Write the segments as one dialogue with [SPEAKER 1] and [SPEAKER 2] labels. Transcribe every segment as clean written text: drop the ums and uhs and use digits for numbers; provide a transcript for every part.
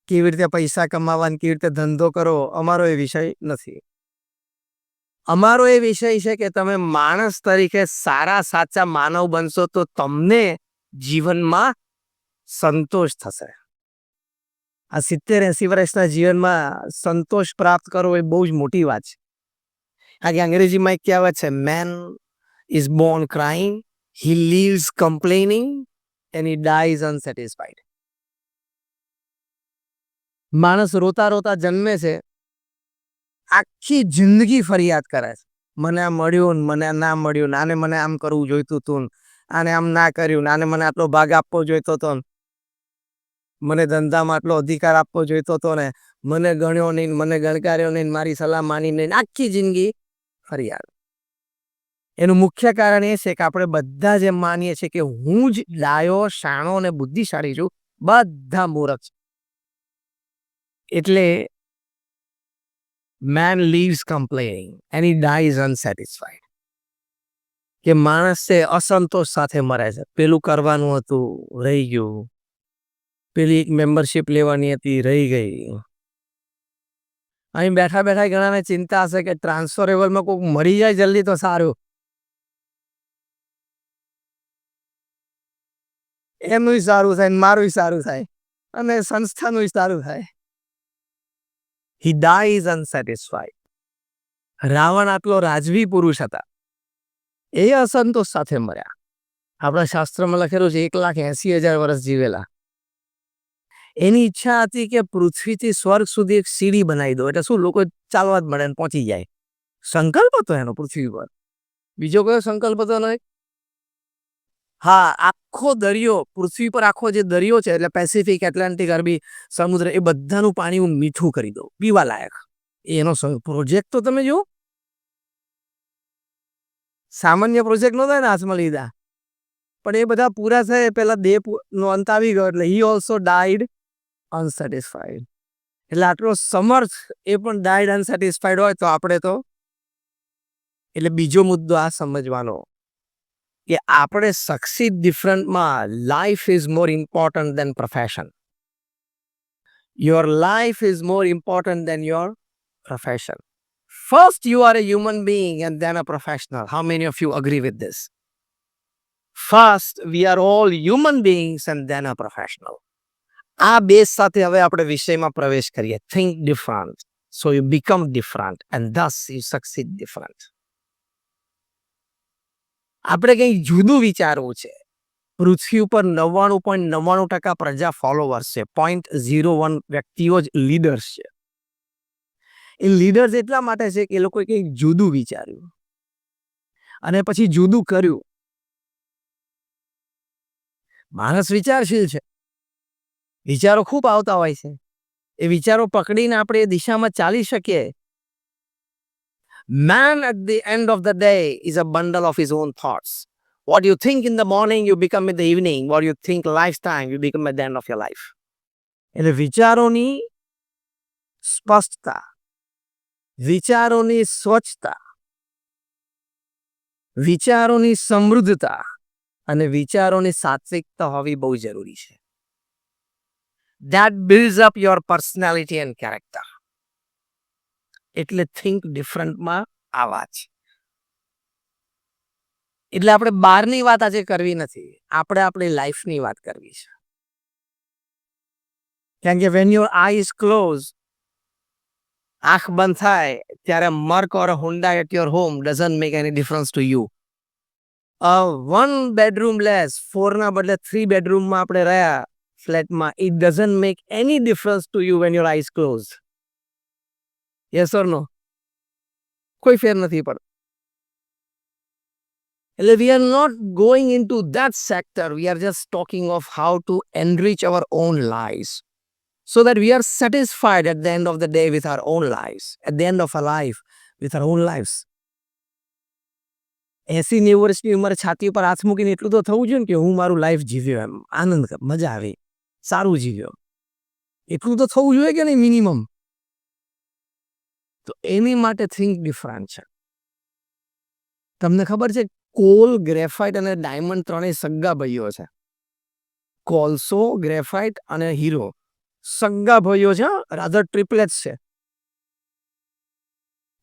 [SPEAKER 1] કેવી રીતે પૈસા કમાવા અને કેવી રીતે ધંધો કરવો અમારો એ વિષય નથી. અમારો એ વિષય છે કે તમે માણસ તરીકે સારા સાચા માનવ બનશો તો તમને જીવનમાં સંતોષ થશે. આ 70-80 વર્ષના જીવનમાં સંતોષ પ્રાપ્ત કરવો એ બહુ જ મોટી વાત છે. કારણ કે અંગ્રેજીમાં એક કહેવત છે, main is Born crying, he leaves complaining and he dyes unsatisfied. માણસ રોતા રોતા જન્મે છે, આખી જિંદગી ફરિયાદ કરે છે, મને આ મળ્યું ને મને ના મળ્યું, આને મને આમ કરવું જોઈતું હતું, આને આમ ના કર્યું, આને મને આટલો ભાગ આપવો જોઈતો હતો, મને ધંધામાં આટલો અધિકાર આપવો જોઈતો હતો ને, મને ગણ્યો નહીં, મને ગણકાર્યો નહીં, મારી સલાહ માની નહીં, આખી જિંદગી ફરિયાદ. એનું મુખ્ય કારણ એ છે કે આપણે બધા જ એમ માનીએ છીએ કે હું જ ડાયો, શાણો અને બુદ્ધિશાળી છું, બધા મૂર્ખ છે. એટલે man leaves complaining and he dies unsatisfied. કે માણસ છે અસંતોષ સાથે મરે છે. પેલું કરવાનું હતું, રહી ગયું. પેલી એક મેમ્બરશિપ લેવાની હતી, રહી ગઈ. અહીં બેઠા બેઠા ઘણાને ચિંતા હશે કે ટ્રાન્સફરેબલમાં કોઈક મરી જાય જલ્દી તો સારું, એમનું સારું થાય, મારું સારું થાય અને સંસ્થાનું સારું થાય. He dies unsatisfied. રાવણ આટલો રાજવી પુરુષ હતા, એ અસંતોષ સાથે મર્યા. આપણા શાસ્ત્રમાં લખેલું છે 1,80,000 વર્ષ જીવેલા. એની ઈચ્છા હતી કે પૃથ્વીથી સ્વર્ગ સુધી એક સીડી બનાવી દો, એટલે શું લોકો ચાલવા જ મળે ને પહોંચી જાય. સંકલ્પ હતો એનો પૃથ્વી પર. બીજો કયો સંકલ્પ હતો નહીં? હા, આખો દરિયો, પૃથ્વી પર આખો જે દરિયો છે એટલે પેસિફિક, એટલાન્ટિક, અરબી સમુદ્ર, એ બધાનું પાણી હું મીઠું કરી દઉં, પીવા લાયક. એનો પ્રોજેક્ટ તો તમે જુઓ, સામાન્ય પ્રોજેક્ટ નહોતા ને હાથમાં લીધા, પણ એ બધા પૂરા થાય પેલા દેહનો અંત આવી ગયો એટલે હી ઓલ્સો ડાઈડ અનસેટિસ્ફાઈડ. એટલે આટલો સમર્થ એ પણ ડાઈડ અનસેટિસ્ફાઈડ હોય તો આપણે તો. એટલે બીજો મુદ્દો આ સમજવાનો કે આપણે સક્સીડ ડિફરન્ટમાં, life is more important than profession. Your life is more important than your profession. First, you are a human being and then a professional. How many of you agree with this? First, we are all human beings and then a professional. આ base સાથે હવે આપણે વિષયમાં પ્રવેશ કરીએ. Think different, so you become different and thus you succeed different. આપણે કંઈ જુદું વિચારવું છે. પૃથ્વી ઉપર 99.99% પ્રજા ફોલોવર્સ છે, 0.01 વ્યક્તિઓ જ લીડર્સ છે. એ લીડર્સ એટલા માટે છે કે એ લોકોએ કંઈક જુદું વિચાર્યું અને પછી જુદું કર્યું. માણસ વિચારશીલ છે, વિચારો ખૂબ આવતા હોય છે, એ વિચારો પકડીને આપણે એ દિશામાં ચાલી શકીએ. Man at the end of the day is a bundle of his own thoughts. What you think in the morning, you become in the evening. What you think lifetime, you become at the end of your life. એટલે વિચારોની સ્પષ્ટતા, વિચારોની સ્વચ્છતા, વિચારોની સમૃદ્ધતા અને વિચારોની સાત્વિકતા હોવી બહુ જરૂરી છે. That builds up your personality and character. એટલે થિંક ડિફરન્ટમાં આ વાત છે. એટલે આપણે બહારની વાત આજે કરવી નથી, આપણે આપણી લાઈફની વાત કરવી છે. કારણ કે when your eyes close, આંખ બંધ થાય ત્યારે મર્ક ઓર હુંડા at your home doesn't make any difference to you. 1 bedroom less, 4 ના બદલે 3 બેડરૂમમાં આપણે રહ્યા ફ્લેટમાં, it doesn't make any difference to you when your eyes closed. Yes or no? કોઈ ફેર નથી પડતો. એટલે we are not going into that sector. We are just talking of how to enrich our own lives so that we are satisfied at the end of the day with our own lives, at the end of our life with our own lives. 80-90 વર્ષની ઉંમરે છાતી ઉપર હાથ મૂકીને એટલું તો થવું જોઈએ ને કે હું મારું લાઈફ જીવ્યો, એમ આનંદ, મજા આવી, સારું જીવ્યો, એટલું તો થવું જોઈએ કે નહીં મિનિમમ. તો એની માટે થિંક ડિફરન્ટ છે. તમને ખબર છે કોલ, ગ્રેફાઇટ અને ડાયમંડ ત્રણેય સગા ભાઈઓ છે. કોલસો, ગ્રેફાઇટ અને હીરો સગા ભાઈઓ છે, રાધર ટ્રિપલેટ્સ છે.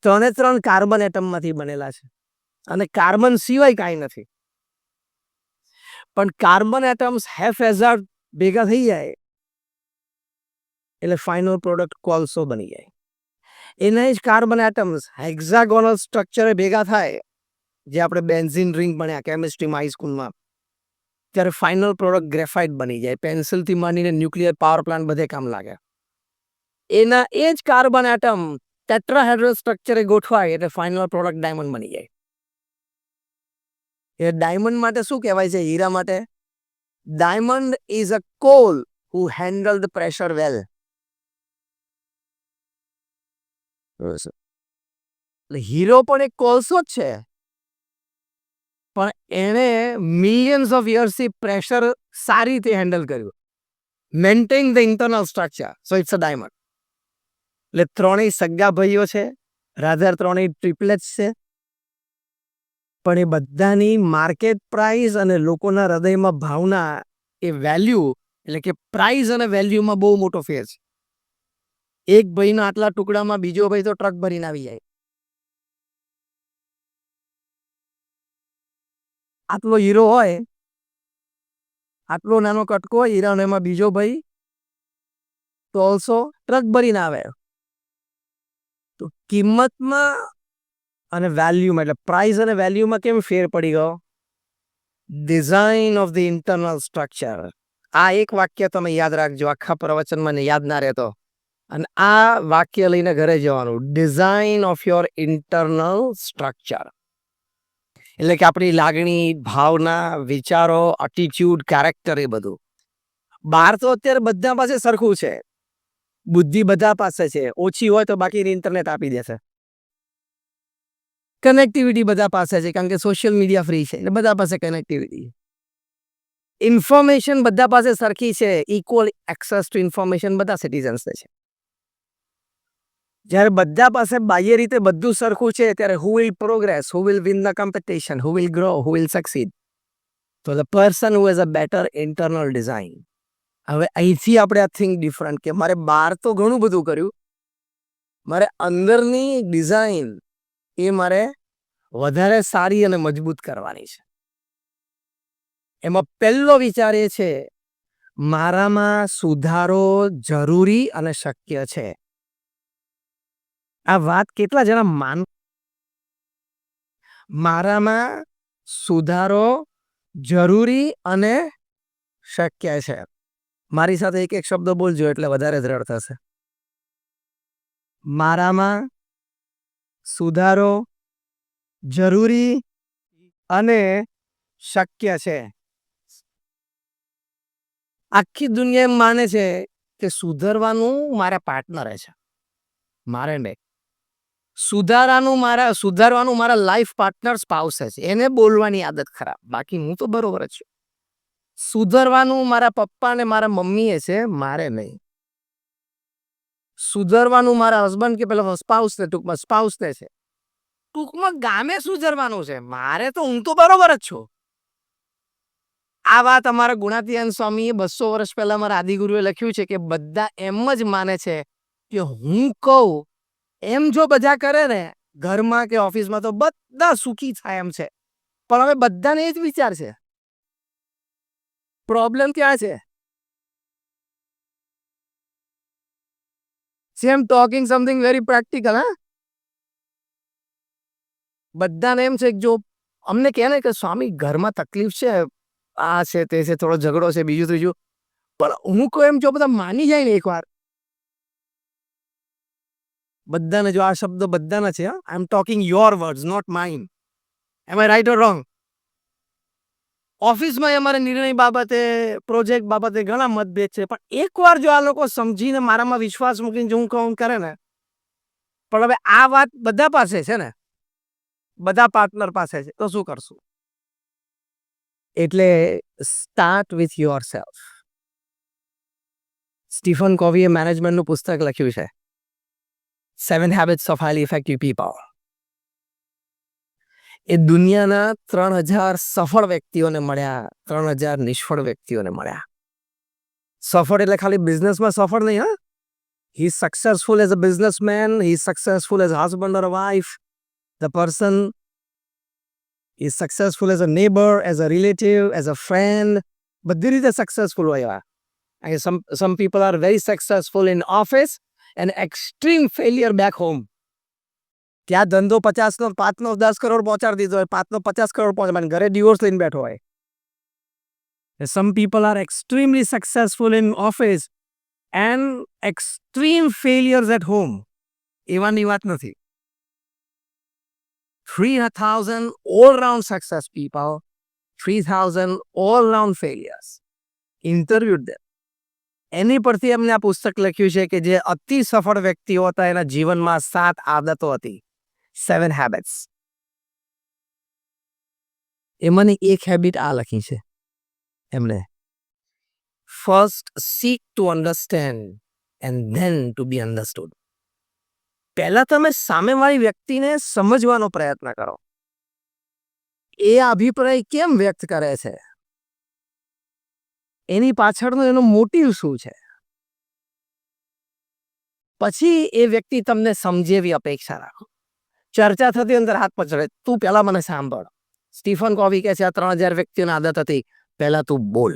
[SPEAKER 1] 3 કાર્બન એટમમાંથી બનેલા છે અને કાર્બન સિવાય કાંઈ નથી. પણ કાર્બન એટમ્સ હેફેઝાર્ડ ભેગા થઈ જાય એટલે ફાઇનલ પ્રોડક્ટ કોલસો બની જાય. એના જ કાર્બન એટમ્સ હેક્ઝાગોનલ સ્ટ્રક્ચરે ભેગા થાય, જે આપણે બેન્ઝીન રિંગ ભણ્યા કેમિસ્ટ્રીમાં હાઈસ્કૂલમાં, ત્યારે ફાઇનલ પ્રોડક્ટ ગ્રેફાઇટ બની જાય. પેન્સિલથી માંડીને ન્યુક્લિયર પાવર પ્લાન્ટ બધે કામ લાગે. એના એ જ કાર્બન એટમ ટેટ્રાહેડ્રલ સ્ટ્રક્ચરે ગોઠવાય એટલે ફાઇનલ પ્રોડક્ટ ડાયમંડ બની જાય. એ ડાયમંડ માટે શું કહેવાય છે? હીરા માટે diamond is a call who handle the pressure well. Hero પણ એક કોલસો જ છે, પણ એણે મિલિયન્સ ઓફ યર્સથી પ્રેશર સારી રીતે હેન્ડલ કર્યું, maintain the internal structure, so it's a diamond. એટલે ત્રણેય સગા ભાઈઓ છે, રાધર ત્રણેય ટ્રિપલેટ્સ છે, પણ એ બધાની માર્કેટ પ્રાઇસ અને લોકોના હૃદયમાં ભાવના, એ વેલ્યુ, એટલે કે પ્રાઇસ અને વેલ્યુમાં બહુ મોટો ફેર છે. એક ભાઈના આટલા ટુકડામાં બીજો ભાઈ તો ટ્રક ભરીને આવી જાય. આટલો હીરો હોય, આટલો નાનો કટકો હોય હીરાનો, એમાં બીજો ભાઈ તો ઓલસો ટ્રક ભરીને આવે. તો કિંમતમાં અને વેલ્યુમાં, એટલે પ્રાઇસ અને વેલ્યુમાં કેમ ફેર પડી ગયો? Design of the internal structure. આ એક વાક્ય તમે યાદ રાખજો, આખા પ્રવચનમાં યાદ ના રહેતો. અને આ વાક્ય લઈને ઘરે જવાનું, design of your internal structure. એટલે કે આપણી લાગણી, ભાવના, વિચારો, એટીટ્યુડ, કેરેક્ટર, એ બધું. બહાર તો અત્યારે બધા પાસે સરખું છે, બુદ્ધિ બધા પાસે છે, ઓછી હોય તો બાકી ઇન્ટરનેટ આપી દેશે. કનેક્ટિવિટી બધા પાસે છે, કારણ કે સોશિયલ મીડિયા ફ્રી છે, એટલે બધા પાસે કનેક્ટિવિટી. ઇન્ફોર્મેશન બધા પાસે સરખી છે, ઇક્વલ એક્સેસ ટુ ઇન્ફોર્મેશન બધા સિટીઝન્સ છે. જ્યારે બધા પાસે બાહ્ય રીતે બધું સરખું છે, ત્યારે who will progress, who will win the competition, who will grow, who will succeed? તો the person who has a better internal design. હવે અહીંથી આપણે આ થિંક ડિફરન્ટ, કે મારે બહાર તો ઘણું બધું કર્યું, મારે અંદરની ડિઝાઇન એ મારે વધારે સારી અને મજબૂત કરવાની છે. એમાં પહેલો વિચાર એ છે, મારામાં સુધારો જરૂરી અને શક્ય છે. આ વાત કેટલા જણા મારામાં સુધારો જરૂરી અને શક્ય છે. મારી સાથે એક એક શબ્દ બોલજો એટલે વધારે દ્રઢ થશે. મારામાં સુધારો જરૂરી અને શક્ય છે. આખી દુનિયા એમ માને છે કે સુધરવાનું મારા પાર્ટનરે છે, મારે નહીં. સુધારવાનું મારા લાઈફ પાર્ટનર સ્પાઉસે છે, એને બોલવાની આદત ખરાબ, બાકી હું તો બરોબર જ છું. સુધરવાનું મારા પપ્પા ને મારા મમ્મીએ છે, મારે નહીં. સુધરવાનું મારા હસબન્ડ કે પેલા સ્પાઉસને, ટૂંકમાં સ્પાઉસને છે. ટૂંકમાં ગામે સુધરવાનું છે, મારે તો હું તો બરોબર જ છું. આ વાત અમારા ગુણાતીયન સ્વામીએ 200 વર્ષ પહેલા મારા આદિગુરુએ લખ્યું છે, કે બધા એમ જ માને છે કે હું કહું એમ જો બધા કરે ને ઘરમાં કે ઓફિસમાં, તો બધા સુખી થાય એમ છે. પણ હવે બધાને એ જ વિચાર છે. પ્રોબ્લેમ ક્યાં છે? Same talking something very practical. હા, બધાને એમ છે કે જો અમને કહે ને કે સ્વામી ઘરમાં તકલીફ છે, આ છે તે છે, થોડો ઝઘડો છે, બીજું ત્રીજું, પણ હું કહું એમ જો બધા માની જાય ને એકવાર, બધાને, જો આ શબ્દ બધાના છે, I am talking your words, not mine. Am I right or wrong? ઓફિસમાં અમારે નિર્ણય બાબતે, પ્રોજેક્ટ બાબતે ઘણા મતભેદ છે, પણ એકવાર જો આ લોકો સમજીને મારામાં વિશ્વાસ મૂકીને જો હું કહું કરે ને, પણ હવે આ વાત બધા પાસે છે ને, બધા પાર્ટનર પાસે છે, તો શું કરશું? એટલે start with yourself. Stephen કોવીએ મેનેજમેન્ટનું પુસ્તક લખ્યું છે, 7 Habits of Highly Effective People. એ દુનિયાના 3000 સફળ વ્યક્તિઓને મળ્યા, 3000 નિષ્ફળ વ્યક્તિઓને મળ્યા. સફળ એટલે ખાલી બિઝનેસમાં સફળ નહીં, હા. He is successful as a businessman, he is successful as a husband or a wife. The person is successful as a neighbor, as a relative, as a friend. બધી રીતે સક્સેસફુલ હોય. Some people are very successful in office and extreme failure back home. ત્યાં ધંધો 50નો 5નો 10 કરોડ પહોંચાડી દીધો હોય, 5નો 50 કરોડ પહોંચાડે, ઘરે ડિવોર્સ લઈને બેઠો હોય. Some people are extremely successful in office and extreme failures at home. એવાની વાત નથી. 3,000 all-round success people, 3,000 all-round failures. Interviewed them. એની પરથી એમને આ પુસ્તક લખ્યું છે કે જે અતિ સફળ વ્યક્તિઓ હતા એના જીવનમાં 7 આદતો હતી, 7 habits. એમાંની એક હેબિટ આ લખી છે એમણે. First seek to understand and then to be understood. પહેલા તમે સામેવાળી વ્યક્તિને સમજવાનો પ્રયત્ન કરો. એ અભિપ્રાય કેમ વ્યક્ત કરે છે, એની પાછળનો એનો મોટિવ શું છે, પછી એ વ્યક્તિ તમને સમજે એવી અપેક્ષા રાખો. ચર્ચા થતી અંદર હાથ પછડે, તું પહેલા મને સાંભળ. સ્ટીફન કોવી કહે છે આ 3,000 વ્યક્તિઓની આદત હતી, પહેલા તું બોલ.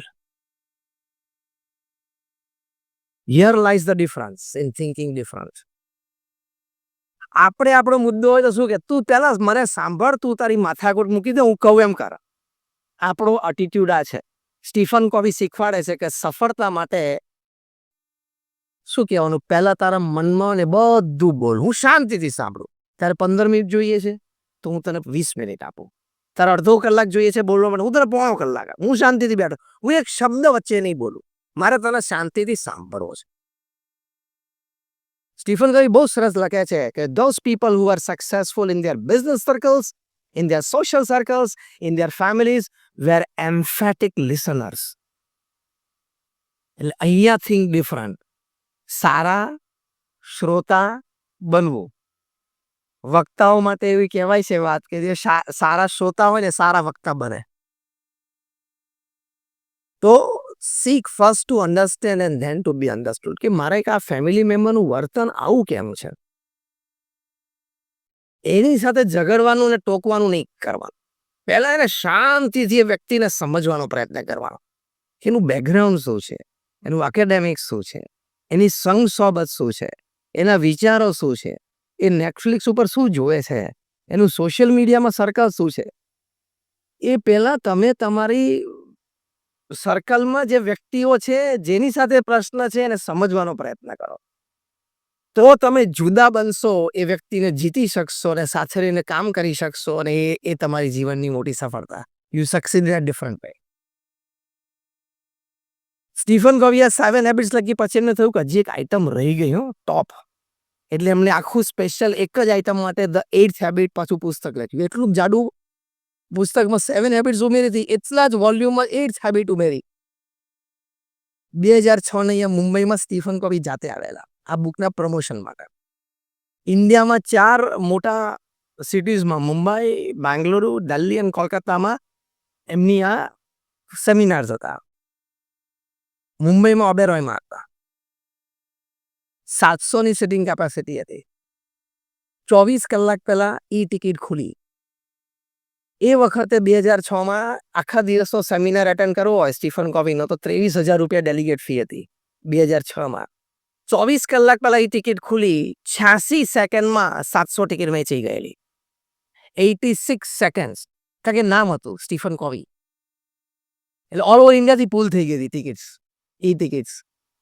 [SPEAKER 1] Here lies the difference in thinking difference. આપણે આપણો મુદ્દો હોય તો શું કે તું પહેલા મને સાંભળ, તું તારી માથાકૂટ મૂકી દે, હું કહું એમ કર. આપણો એટીટ્યુડ આ છે. સ્ટીફન કોવી શીખવાડે છે કે સફળતા માટે શું કહેવાનું, પહેલા તારા મનમાં ને બધું બોલ, હું શાંતિથી સાંભળું. તારે 15 મિનિટ જોઈએ છે તો હું તને 20 મિનિટ આપું. તારે અડધો કલાક જોઈએ છે બોલવા માટે, હું તને પોણો કલાક આપું. હું શાંતિથી બેઠો, હું એક શબ્દ વચ્ચે નહીં બોલું, મારે તને શાંતિથી સાંભળવો છે. સ્ટીફન કોવી બહુ સરસ લખે છે કે those people who are successful in their business circles, in their social circles, in their families were emphatic listeners. એટલે અહીંયા think different. સારા શ્રોતા બનવું. વક્તાઓ માટે એવી કહેવાય છે વાત કે જે સારા શ્રોતા હોય ને સારા વક્તા બને. તો seek first to understand and then to be understood. કે મારે એક આ ફેમિલી મેમ્બરનું વર્તન આવું કેમ છે, એની સાથે ઝઘડવાનું ને ટોકવાનું નહીં કરવાનું. પહેલા એને શાંતિથી એ વ્યક્તિને સમજવાનો પ્રયત્ન કરવાનો. એનું બેકગ્રાઉન્ડ શું છે, એનું એકેડેમિક્સ શું છે, એની સંગ સોબત શું છે, એના વિચારો શું છે, એ નેટફ્લિક્સ ઉપર શું જોવે છે, એનું સોશિયલ મીડિયામાં સર્કલ શું છે, એ પહેલા તમે તમારી સર્કલમાં જે વ્યક્તિઓ છે જેની સાથે પ્રશ્ન છે એને સમજવાનો પ્રયત્ન કરો. તો તમે જુદા બનશો, એ વ્યક્તિને જીતી શકશો અને સાથે રહીને કામ કરી શકશો, અને એ તમારી જીવનની મોટી સફળતા. You succeed in a different way. Stephen કોવીએ 7 હેબિટ્સ લખી પછી એમને થયું કે હજી એક આઈટમ રહી ગઈ, હો ટોપ. એટલે એમને આખું સ્પેશિયલ એક જ આઈટમ માટે ધ 8th હેબિટ પાછું પુસ્તક લખ્યું. એટલું જાડું પુસ્તકમાં 7 હેબિટ્સ ઉમેરી હતી, એટલા જ વોલ્યુમમાં 8th હેબિટ ઉમેરી. 2006 અહીંયા મુંબઈમાં સ્ટીફન કોવી જાતે આવેલા આ બુકના પ્રમોશન માટે. ઇન્ડિયામાં 4 મોટા સિટીઝમાં, મુંબઈ, બેંગલુરુ, દિલ્હી અને કોલકાતામાં એમની આ સેમિનાર્સ હતા. મુંબઈમાં ઓબેરોયમાં હતા. 700ની સિટિંગ કેપેસિટી હતી. 24 કલાક પહેલા ઈ ટિકિટ ખુલી. એ વખતે 2006માં આખા દિવસનો સેમિનાર એટેન્ડ કરવો હોય સ્ટીફન કોવીનો તો 23,000 રૂપિયા ડેલિગેટ ફી હતી 2006માં. 24 કલાક પહેલા એ ટિકિટ ખુલી, 86 સેકન્ડમાં 700 ટિકિટ વેચાઈ ગયેલી. 86 સેકન્ડ, કારણ કે નામ હતું સ્ટીફન કોવી. એટલે ઓલ ઓવર ઇન્ડિયાથી પુલ થઈ ગઈ હતી tickets, e tickets.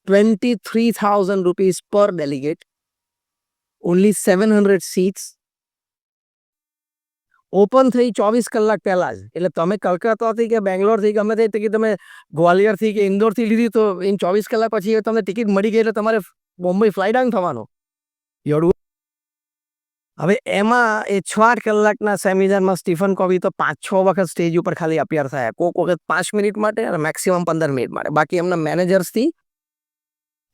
[SPEAKER 1] 23,000 rupees per delegate, only 700 seats. Open થઈ 24 કલાક પહેલા જ. એટલે તમે કલકત્તાથી કે બેંગ્લોરથી ગમે તે ટિકિટ તમે ગ્વાલિયરથી કે ઇન્દોરથી લીધી તો ઇન 24 કલાક પછી તમને ટિકિટ મળી ગઈ એટલે તમારે બોમ્બે ફ્લાય ડાઉન થવાનો. હવે એમાં એ 6 કલાકના સેમિનારમાં સ્ટીફન કોવી તો 5-6 વખત સ્ટેજ ઉપર ખાલી અપિયર થયા. કોઈક વખત 5 મિનિટ માટે અને મેક્સિમમ 15 મિનિટ માટે. બાકી એમના મેનેજર્સથી,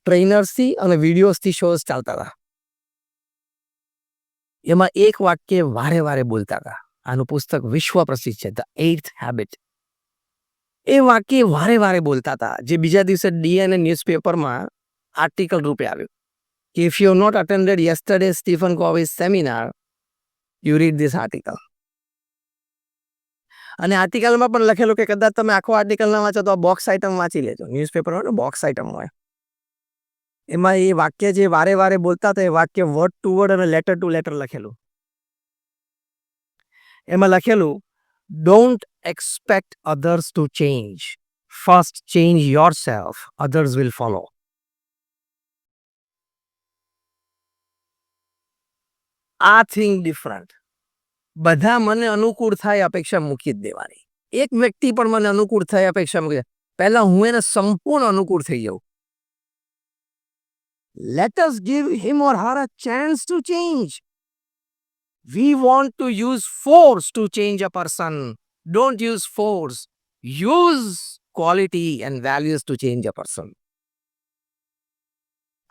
[SPEAKER 1] ટ્રેનર્સથી અને વિડીયોઝથી શોઝ ચાલતા હતા. એમાં એક વાક્ય વારે વારે બોલતા હતા. આનું પુસ્તક વિશ્વ પ્રસિદ્ધ છે, ધ 8th હેબિટ. એ વાક્ય વારે વારે બોલતા હતા, જે બીજા દિવસે ડીએનએ ન્યૂઝપેપરમાં આર્ટિકલ રૂપે આવ્યું કે if you not attended yesterday Stephen Covey's seminar, you read this article. અને આર્ટિકલમાં પણ લખેલું કે કદાચ તમે આખો આર્ટિકલ ના વાંચો તો બોક્સ આઇટમ વાંચી લેજો. ન્યૂઝપેપર હોય ને બોક્સ આઇટમ હોય, એમાં એ વાક્ય જે વારે વારે બોલતા હતા એ વાક્ય વર્ડ ટુ વર્ડ અને લેટર ટુ લેટર લખેલું. એમાં લખેલું, don't expect others to change, first change yourself, others will follow. આ થિંગ ડિફરન્ટ. બધા મને અનુકૂળ થાય અપેક્ષા મૂકી જ દેવાની. એક વ્યક્તિ પણ મને અનુકૂળ થાય અપેક્ષા મૂકી, પહેલા હું એને સંપૂર્ણ અનુકૂળ થઈ જાઉં. Let us give him or her a chance to change. We want to use force to change a person. Don't use force. Use quality and values to change a person.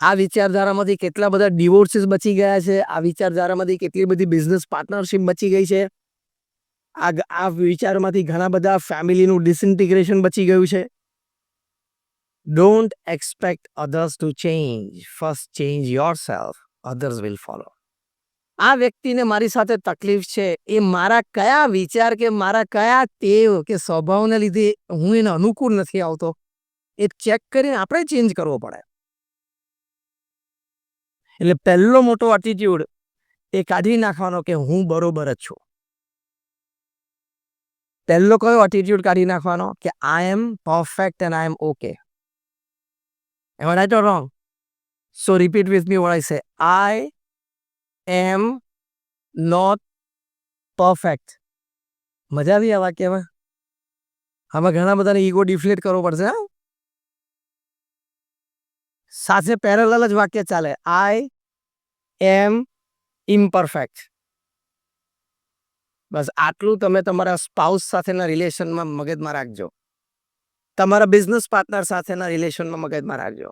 [SPEAKER 1] આ વિચારધારામાંથી કેટલા બધા ડિવોર્સીસ બચી ગયા છે, આ વિચારધારામાંથી કેટલી બધી બિઝનેસ પાર્ટનરશિપ બચી ગઈ છે, આ વિચારમાંથી ઘણા બધા ફેમિલીનું ડિસઇન્ટિગ્રેશન બચી ગયું છે. Don't expect others to change, first change yourself, others will follow. આ વ્યક્તિને મારી સાથે તકલીફ છે, એ મારા કયા વિચાર કે મારા કયા ટેવ કે સ્વભાવને લીધે હું એને અનુકૂળ નથી આવતો, એ ચેક કરીને આપણે ચેન્જ કરવો પડે. એટલે પહેલો મોટો એટીટ્યુડ એ કાઢી નાખવાનો કે હું બરોબર જ છું. પહેલો કયો એટીટ્યુડ કાઢી નાખવાનો કે I am perfect and I am okay. Am I right or wrong? So repeat with me what I say. I am not perfect. મજા આવી આ વાક્યમાં? આમાં ઘણા બધાને ઈગો ડિફ્લેટ કરવો પડશે. સાથે પેરેલલ જ વાક્ય ચાલે. I am imperfect. બસ આટલું તમે તમારા સ્પાઉસ સાથેના રિલેશનમાં મગજમાં રાખજો. તમારા બિઝનેસ પાર્ટનર સાથેના રિલેશનમાં મગજમાં રાખજો.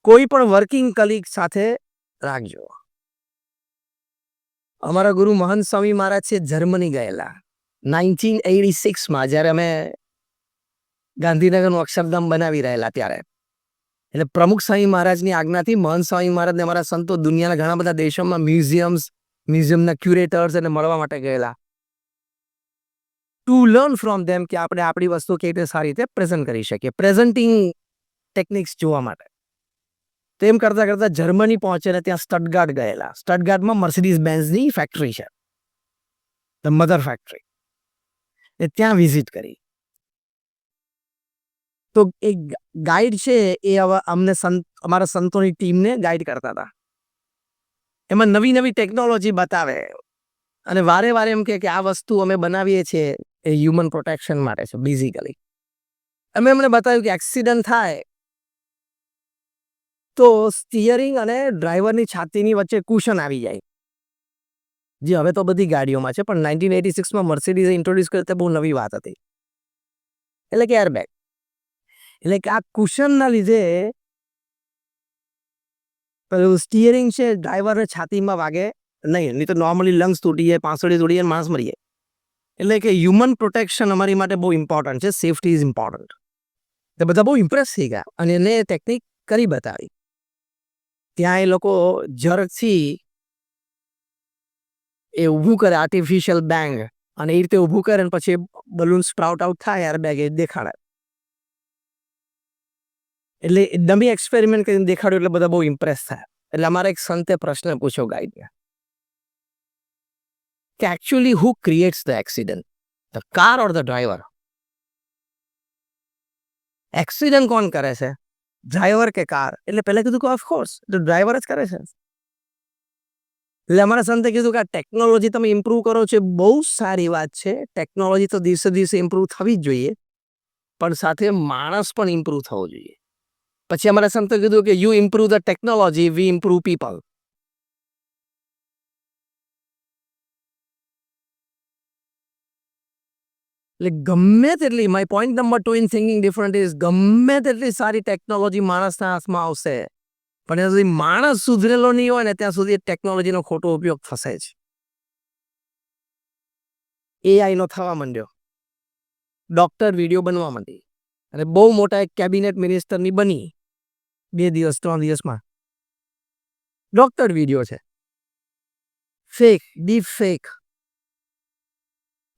[SPEAKER 1] કોઈ પણ વર્કિંગ કલીગ સાથે રાખજો. અમારા ગુરુ મહંત સ્વામી મહારાજ છે જર્મની ગયેલા 1986માં, જ્યારે અમે ગાંધીનગરનું અક્ષરધામ બનાવી રહેલા ત્યારે. એટલે પ્રમુખ સ્વામી મહારાજની આજ્ઞાથી મહંત સ્વામી મહારાજને અમારા સંતો દુનિયાના ઘણા બધા દેશોમાં મ્યુઝિયમના ક્યુરેટર્સ એને મળવા માટે ગયેલા, ટુ લર્ન ફ્રોમ ધેમ કે આપણે આપણી વસ્તુ કેવી રીતે સારી રીતે પ્રેઝન્ટ કરી શકીએ, પ્રેઝન્ટિંગ ટેકનિક્સ જોવા માટે. તો એમ કરતાં કરતાં જર્મની પહોંચે ને ત્યાં સ્ટટગાર્ટ ગયેલા. સ્ટટગાર્ટમાં મર્સિડીઝ બેન્ઝની ફેક્ટરી છે, ધ મધર ફેક્ટરી. એ ત્યાં વિઝિટ કરી. તો એક ગાઈડ છે એ અમને અમારા સંતોની ટીમને ગાઈડ કરતા હતા. એમાં નવી નવી ટેકનોલોજી બતાવે અને વારે વારે એમ કે આ વસ્તુ અમે બનાવીએ છીએ એ હ્યુમન પ્રોટેક્શન માટે છે બેઝિકલી. અમે એમને બતાવ્યું કે એક્સિડન્ટ થાય તો સ્ટીયરિંગ અને ડ્રાઈવરની છાતીની વચ્ચે કુશન આવી જાય, જે હવે તો બધી ગાડીઓમાં છે, પણ 1986માં મર્સિડીઝે ઇન્ટ્રોડ્યુસ કરી તે બહુ નવી વાત હતી. એટલે કે એરબેગ. એટલે કે આ કુશનના લીધે પેલું સ્ટીયરિંગ છે ડ્રાઈવરને છાતીમાં વાગે નહીં તો નોર્મલી લંગ્સ તૂટી જાય, પાંસળી તૂટી જાય, માણસ મરી જાય. એટલે કે હ્યુમન પ્રોટેક્શન અમારી માટે બહુ ઇમ્પોર્ટન્ટ છે, સેફટી ઇઝ ઇમ્પોર્ટન્ટ. તો બધા બહુ ઇમ્પ્રેસ થઈ ગયા અને એને ટેકનિક કરી બતાવી. ત્યાં એ લોકો જરથી એ ઊભું કરે આર્ટિફિશિયલ બેંગ, અને એ રીતે ઊભું કરે ને પછી બલૂન સ્પ્રાઉટ આઉટ થાય એરબેગ એ દેખાડે. એટલે ડમી એક્સપેરિમેન્ટ કરીને દેખાડ્યું એટલે બધા બહુ ઇમ્પ્રેસ થાય. એટલે અમારા એક સંતે પ્રશ્ન પૂછ્યો ગાઈડને કે actually who creates the accident, the car or the driver? Accident કોણ કરે છે, ડ્રાઈવર કે કાર? એટલે પહેલા કીધું કે ઓફકોર્સ ડ્રાઈવર જ કરે છે. એટલે અમારા સંતે કીધું કે આ ટેકનોલોજી તમે ઇમ્પ્રૂવ કરો છો, બહુ સારી વાત છે. ટેકનોલોજી તો દિવસે દિવસે ઇમ્પ્રૂવ થવી જ જોઈએ, પણ સાથે માણસ પણ ઇમ્પ્રૂવ થવો જોઈએ. પછી અમારા સંતે કીધું કે you improve the technology, we improve people. એટલે ગમે તેટલી, my point number 2 in thinking different is, ગમે તેટલી સારી ટેકનોલોજી માણસના હાથમાં આવશે, પણ ત્યાં સુધી માણસ સુધરેલો નહીં હોય ને ત્યાં સુધી ટેકનોલોજીનો ખોટો ઉપયોગ થશે જ. એઆઈનો થવા માંડ્યો, ડોક્ટર વિડીયો બનવા માંડી, અને બહુ મોટા એક કેબિનેટ મિનિસ્ટરની બની 2 દિવસ 3 દિવસમાં. ડોક્ટર વિડીયો છે, ફેક, ડીપ ફેક.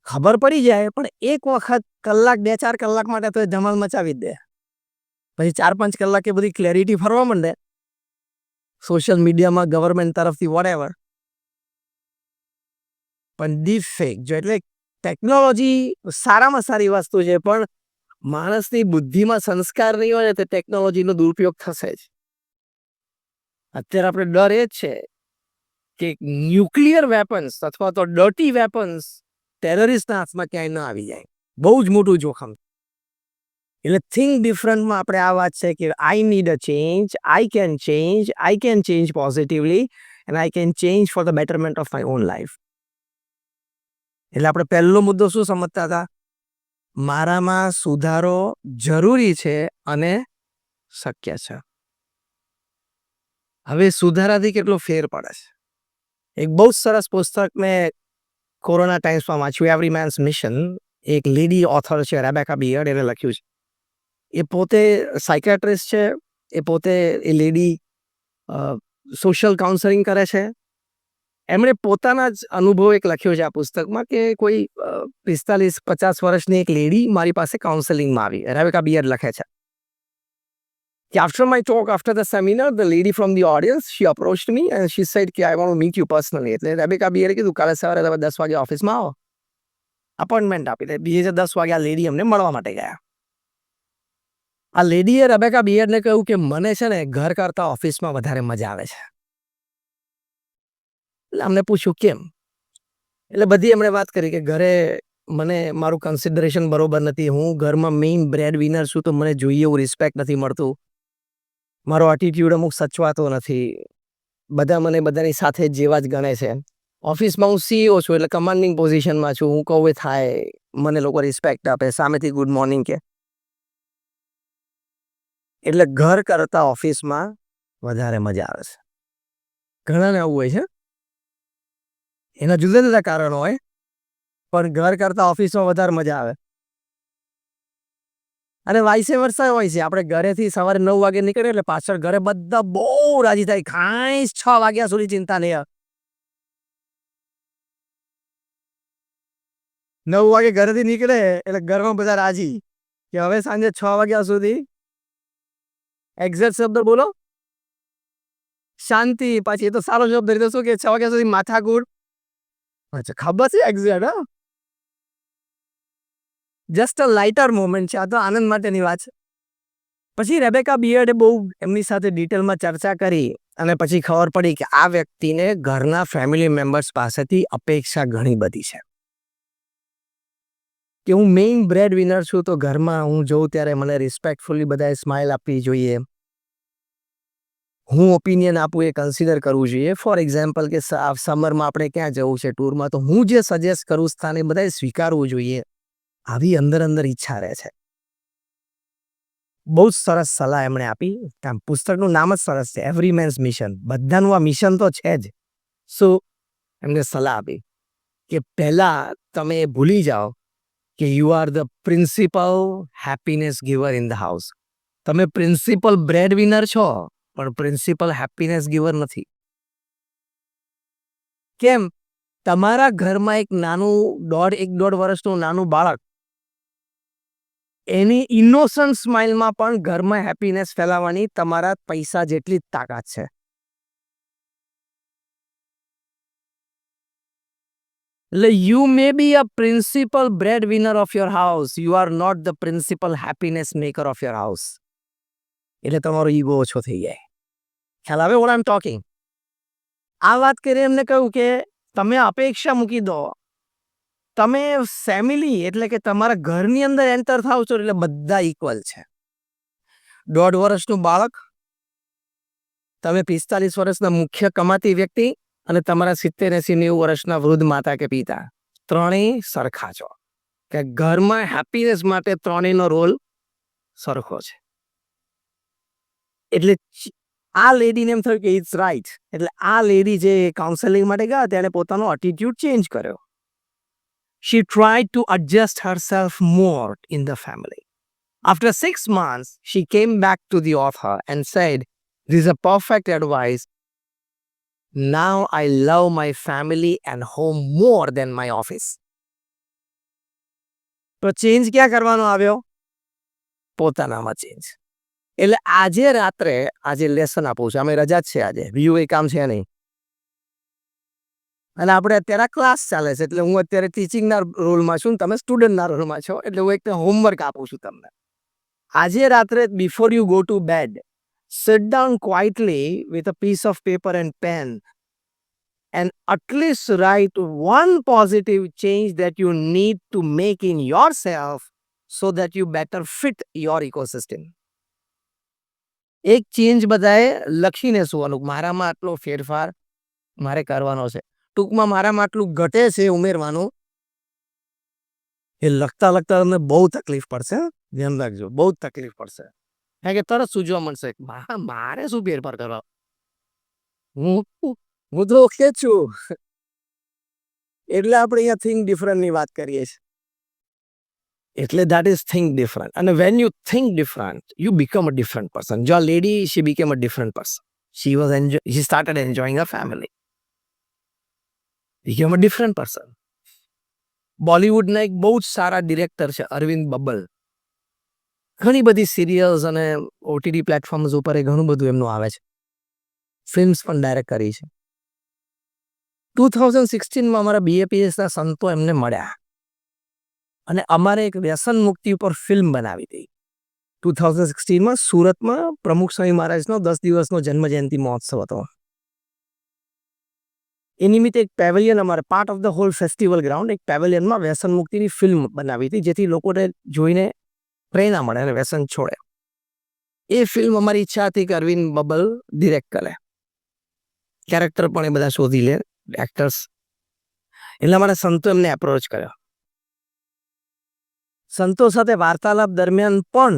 [SPEAKER 1] ખબર પડી જાય પણ એક વખત કલાક 2-4 કલાક માટે તો એ ધમાલ મચાવી જ દે. પછી 4-5 કલાકે બધી ક્લેરિટી ફરવા માંડે સોશિયલ મીડિયામાં, ગવર્મેન્ટ તરફથી, વોટએવર. પણ ડીપ ફેક જો એટલે ટેકનોલોજી સારામાં સારી વસ્તુ છે, પણ માણસની બુદ્ધિમાં સંસ્કાર નહીં હોય ને તો ટેકનોલોજીનો દુરુપયોગ થશે જ. અત્યારે આપણે ડર એ જ છે કે ન્યુક્લિયર વેપન્સ અથવા તો ડર્ટી વેપન્સ ટેરરિસ્ટના હાથમાં ક્યાંય ન આવી જાય. બહુ જ મોટું જોખમ. એટલે થિંક ડિફરન્ટમાં આપણે આ વાત છે કે I need a change, I can change positively and I can change for the betterment of my own life. એટલે આપણે પહેલો મુદ્દો શું સમજતા હતા? મારામાં સુધારો જરૂરી છે અને શક્ય છે. હવે સુધારાથી કેટલો ફેર પડે છે? એક બહુ સરસ પુસ્તક મેં કોરોના ટાઈમ્સમાં વાંચ્યું, એવરી મેન્સ મિશન. એક લેડી ઓથર છે, રેબેકા બિયર્ડ, એને લખ્યું છે. એ પોતે સાયકેટ્રિસ્ટ છે. એ પોતે એ લેડી સોશિયલ કાઉન્સેલિંગ કરે છે. એમણે પોતાના જ અનુભવ એક લખ્યો છે આ પુસ્તકમાં કે કોઈ 45-50 વર્ષની એક લેડી મારી પાસે કાઉન્સેલિંગમાં આવી. રેબેકા બિયર્ડ લખે છે કે after my talk, after the seminar, the lady from the audience, she approached me and she said કે I want to meet you personally. એટલે રેબેકા બિયર્ડે કીધું કાલે સવારે તમે 10 વાગે ઓફિસમાં આવો. અપોઇન્ટમેન્ટ આપી દે. બીજે 10 વાગે આ લેડી અમને મળવા માટે ગયા. આ લેડીએ રેબેકા બિયર્ડને કહ્યું કે મને છે ને ઘર કરતા ઓફિસમાં વધારે મજા આવે છે. એટલે અમને પૂછ્યું કેમ? એટલે બધી એમણે વાત કરી કે ઘરે મને મારું કન્સિડરેશન બરોબર નથી. હું ઘરમાં મેઇન બ્રેડ વિનર છું તો મને જોઈએ એવું રિસ્પેક્ટ નથી મળતું. મારો એટીટ્યુડ અમુક સચવાતો નથી. બધા મને બધાની સાથે જેવા જ ગણે છે. ઓફિસમાં હું સીઈઓ છું એટલે કમાન્ડિંગ પોઝિશનમાં છું. હું કહું એ થાય. મને લોકો રિસ્પેક્ટ આપે, સામેથી ગુડ મોર્નિંગ કે. એટલે ઘર કરતા ઓફિસમાં વધારે મજા આવે છે. ઘણાને આવું હોય છે. એના જુદા જુદા કારણો હોય, પણ ઘર કરતા ઓફિસમાં વધારે મજા આવે. અને વાઇસે વર્સા હોય છે. આપણે ઘરેથી સવારે 9 વાગે નીકળે એટલે પાછળ ઘરે બધા બહુ રાજી થાય. કાંઈ 6 વાગ્યા સુધી ચિંતા નહીં. 9 વાગે ઘરેથી નીકળે એટલે ઘરમાં બધા રાજી કે હવે સાંજે 6 વાગ્યા સુધી એક્ઝેક્ટ શબ્દ બોલો, શાંતિ. પાછી એ તો સારો શબ્દ રીતે શું કે 6 વાગ્યા સુધી માથાકૂટ. અચ્છા, ખબર છે એક્ઝેક્ટ. હા, જસ્ટ અ લાઇટર મોમેન્ટ છે. આ તો આનંદ માટેની વાત છે. પછી રેબેકા બિયર્ડે બહુ એમની સાથે ડિટેલમાં ચર્ચા કરી અને પછી ખબર પડી કે આ વ્યક્તિને ઘરના ફેમિલી મેમ્બર્સ પાસેથી અપેક્ષા ઘણી બધી છે કે હું મેઇન બ્રેડ વિનર છું તો ઘરમાં હું જોઉં ત્યારે મને રિસ્પેક્ટફુલી બધાએ સ્માઇલ આપવી જોઈએ. હું ઓપિનિયન આપું એ કન્સિડર કરવું જોઈએ. ફોર એક્ઝામ્પલ કે સમરમાં આપણે ક્યાં જવું છે ટૂરમાં, તો હું જે સજેસ્ટ કરું સ્થાને બધાએ સ્વીકારવું જોઈએ. આવી અંદર અંદર ઈચ્છા રહે છે. બહુ જ સરસ સલાહ એમણે આપી. પુસ્તકનું નામ જ સરસ છે, એવરી મેન્સ મિશન. બધાનું આ મિશન તો છે જ. સો એમને સલાહ આપી કે પહેલા તમે ભૂલી જાઓ કે you are the principal happiness giver in the house. તમે પ્રિન્સિપલ બ્રેડ વિનર છો પણ પ્રિન્સિપલ હેપીનેસ ગિવર નથી. કેમ? તમારા ઘરમાં એક નાનું 1.5 વર્ષનું નાનું બાળક એની ઇનોસન્ટ સ્માઇલમાં પણ ઘરમાં હેપીનેસ ફેલાવવાની તમારા પૈસા જેટલી જ તાકાત છે. એટલે you may be a principal bread winner of your house, you are not the principal happiness maker of your house. એટલે તમારો ઈગો ઓછો થઈ જાય. ખ્યાલ આવે વોટ આઈ એમ ટોકિંગ? આ વાત કરી એમને કહ્યું કે તમે અપેક્ષા મૂકી દો. તમે ફેમિલી એટલે કે તમારા ઘરની અંદર એન્ટર થાવ છો એટલે બધા ઇક્વલ છે. 1.5 વર્ષનું બાળક, તમે 45 વર્ષના મુખ્ય કમાતી વ્યક્તિ અને તમારા 70-80-90 વર્ષના વૃદ્ધ માતા કે પિતા, ત્રણેય સરખા છો. કે ઘરમાં હેપીનેસ માટે ત્રણેયનો રોલ સરખો છે. એટલે આ લેડીને એમ થયું કે ઇટ્સ રાઈટ. એટલે આ લેડી જે કાઉન્સેલિંગ માટે ગયા ત્યારે પોતાનો એટીટ્યુડ ચેન્જ કર્યો. She tried to adjust herself more in the family. After 6 months, she came back to the author and said, "This is a perfect advice. Now I love my family and home more than my office." તો change ક્યાં કરવાનો આવ્યો? પોતાનામાં change. એટલે આજે રાત્રે આજે lesson આપું છું. અમે રજા જ છે આજે. બીજું કંઈ કામ છે નહીં. અને આપણે અત્યારે ક્લાસ ચાલે છે એટલે હું અત્યારે ટીચિંગના રોલમાં છું ને તમે સ્ટુડન્ટના રોલમાં છો એટલે હું એક હોમવર્ક આપું છું તમને. આજે રાત્રે before you go to bed, sit down quietly with a piece of paper and pen and at least write one positive change that you need to make in yourself so that you better fit your ecosystem. એક change બધાએ લખીને સુવાનું, મારામાં આટલો ફેરફાર મારે કરવાનો છે. ટૂંકમાં મારામાં આટલું ઘટે છે ઉમેરવાનું. એ લખતા લખતા તમને બહુ તકલીફ પડશે. ધ્યાન રાખજો, બહુ જ તકલીફ પડશે. કારણ કે તરત સૂઝવા મળશે મારે શું ફેરફાર કરવા. હું તો ઓકે છું. એટલે આપણે અહીંયા થિંક ડિફરન્ટની વાત કરીએ છીએ. એટલે that is think different. And when you think different, you become a different person. જો lady, she became a different person. She started enjoying her family. Became a different person. બોલિવૂડના એક બહુ જ સારા ડિરેક્ટર છે અરવિંદ બબ્બલ. ઘણી બધી સિરિયલ્સ અને OTT platforms ઉપર એ ઘણું બધું એમનું આવે છે. ફિલ્મ્સ પણ ડાયરેક્ટ કરી છે. 2016માં અમારા બીએપીએસના સંતો એમને મળ્યા અને અમારે એક વ્યસન મુક્તિ ઉપર ફિલ્મ બનાવી હતી. 2016માં સુરતમાં પ્રમુખ સ્વામી મહારાજનો 10 દિવસનો જન્મજયંતિ મહોત્સવ હતો. એ નિમિત્તે એક પેવેલિયન અમારે part of the whole festival ground એક પેવેલિયનમાં વ્યસન મુક્તિની ફિલ્મ બનાવી હતી જેથી લોકોને જોઈને પ્રેરણા મળે અને વ્યસન છોડે. એ ફિલ્મ અમારી ઈચ્છા હતી કે અરવિંદ બબ્બલ ડિરેક્ટ કરે, કેરેક્ટર પણ એ બધા શોધી લે, એક્ટર્સ. એટલે અમારા સંતો એમને એપ્રોચ કર્યો. સંતો સાથે વાર્તાલાપ દરમિયાન પણ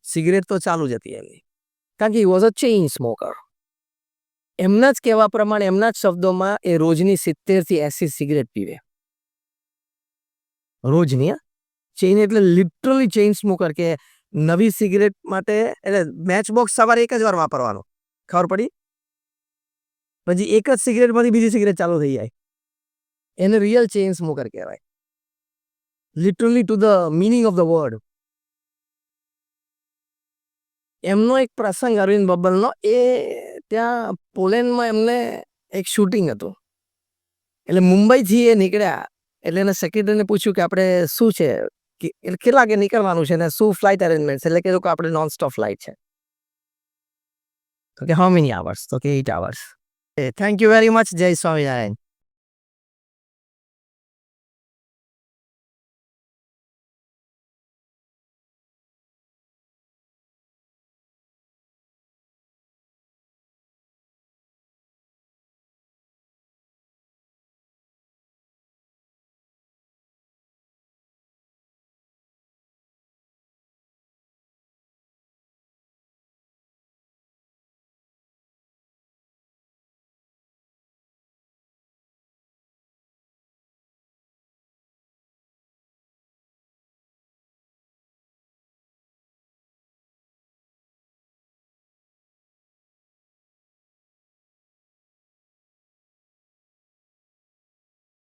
[SPEAKER 1] સિગરેટ તો ચાલુ જ હતી એમની, કારણ કે he was a chain smoker. એમના જ કહેવા પ્રમાણે એમના જ શબ્દોમાં એ રોજની 70 થી 80 સિગરેટ પીવે. રોજની. ચેઇન એટલે લિટરલી ચેઇન સ્મોકર, કે નવી સિગરેટ માટે એટલે મેચ બોક્સ સવારે એક જ વાર વાપરવાનો, ખબર પડી? પછી એક જ સિગરેટમાંથી બીજી સિગરેટ ચાલુ થઈ જાય. એને રિયલ ચેઇન સ્મોકર કહેવાય. Literally to the meaning of the word. એમનો એક પ્રસંગ અરવિંદ બબ્બલનો, એ ત્યાં પોલેન્ડમાં એમને એક શૂટિંગ હતું. એટલે મુંબઈથી એ નીકળ્યા એટલે એને સેક્રેટરીને પૂછ્યું કે આપણે શું છે, કેટલા વાગે નીકળવાનું છે ને શું ફ્લાઇટ અરેન્જમેન્ટ છે. એટલે કે આપણે નોન સ્ટોપ ફ્લાઇટ છે. તો કે હાઉ મેની અવર્સ? તો કે 8 hours. Thank you very much. જય સ્વામિનારાયણ.